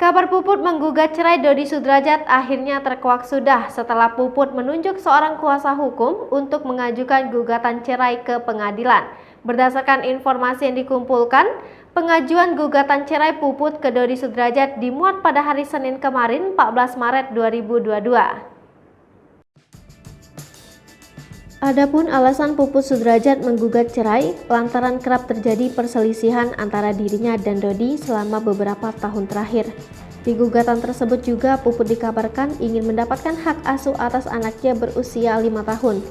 Kabar Puput menggugat cerai Dodi Sudrajat akhirnya terkuak sudah setelah Puput menunjuk seorang kuasa hukum untuk mengajukan gugatan cerai ke pengadilan. Berdasarkan informasi yang dikumpulkan, pengajuan gugatan cerai Puput ke Dodi Sudrajat dimuat pada hari Senin kemarin 14 Maret 2022. Adapun alasan Puput Sudrajat menggugat cerai lantaran kerap terjadi perselisihan antara dirinya dan Dodi selama beberapa tahun terakhir. Di gugatan tersebut juga Puput dikabarkan ingin mendapatkan hak asuh atas anaknya berusia 5 tahun.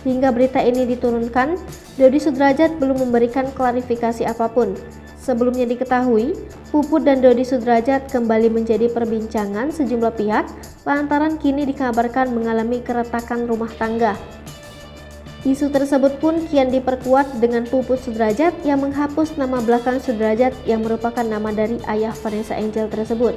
Hingga berita ini diturunkan, Dodi Sudrajat belum memberikan klarifikasi apapun. Sebelumnya diketahui, Puput dan Dodi Sudrajat kembali menjadi perbincangan sejumlah pihak lantaran kini dikabarkan mengalami keretakan rumah tangga. Isu tersebut pun kian diperkuat dengan Puput Sudrajat yang menghapus nama belakang Sudrajat yang merupakan nama dari ayah Vanessa Angel tersebut.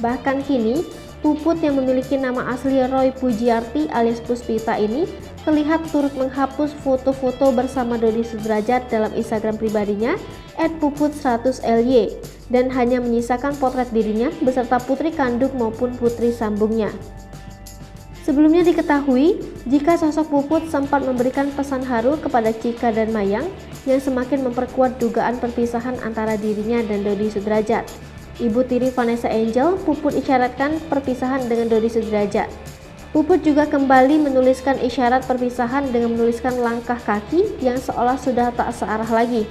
Bahkan kini, Puput yang memiliki nama asli Roy Pujiarti alias Puspita ini terlihat turut menghapus foto-foto bersama Dodi Sudrajat dalam Instagram pribadinya @puput100ly dan hanya menyisakan potret dirinya beserta putri kandung maupun putri sambungnya. Sebelumnya diketahui, jika sosok Puput sempat memberikan pesan haru kepada Cika dan Mayang yang semakin memperkuat dugaan perpisahan antara dirinya dan Dodi Sudrajat. Ibu tiri Vanessa Angel, Puput isyaratkan perpisahan dengan Dodi Sudrajat. Puput juga kembali menuliskan isyarat perpisahan dengan menuliskan langkah kaki yang seolah sudah tak searah lagi.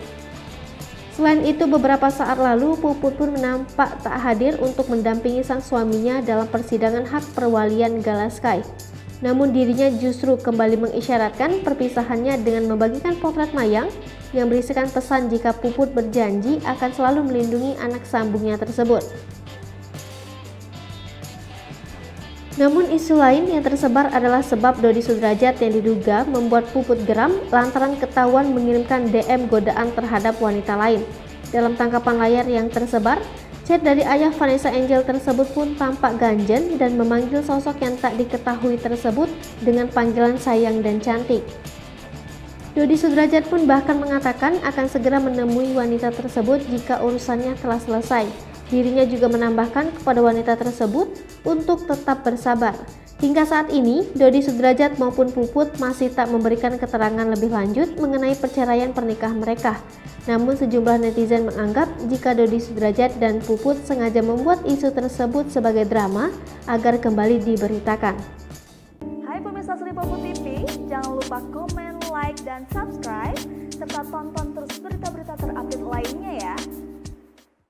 Selain itu, beberapa saat lalu Puput pun nampak tak hadir untuk mendampingi sang suaminya dalam persidangan hak perwalian Galaskai. Namun dirinya justru kembali mengisyaratkan perpisahannya dengan membagikan potret Mayang yang berisikan pesan jika Puput berjanji akan selalu melindungi anak sambungnya tersebut. Namun isu lain yang tersebar adalah sebab Dodi Sudrajat yang diduga membuat Puput geram lantaran ketahuan mengirimkan DM godaan terhadap wanita lain. Dalam tangkapan layar yang tersebar, chat dari ayah Vanessa Angel tersebut pun tampak ganjen dan memanggil sosok yang tak diketahui tersebut dengan panggilan sayang dan cantik. Dodi Sudrajat pun bahkan mengatakan akan segera menemui wanita tersebut jika urusannya telah selesai. Dirinya juga menambahkan kepada wanita tersebut untuk tetap bersabar. Hingga saat ini, Dodi Sudrajat maupun Puput masih tak memberikan keterangan lebih lanjut mengenai perceraian pernikahan mereka. Namun sejumlah netizen menganggap jika Dodi Sudrajat dan Puput sengaja membuat isu tersebut sebagai drama agar kembali diberitakan. Hai pemirsa Sri Puput TV, jangan lupa komen, like, dan subscribe, serta tonton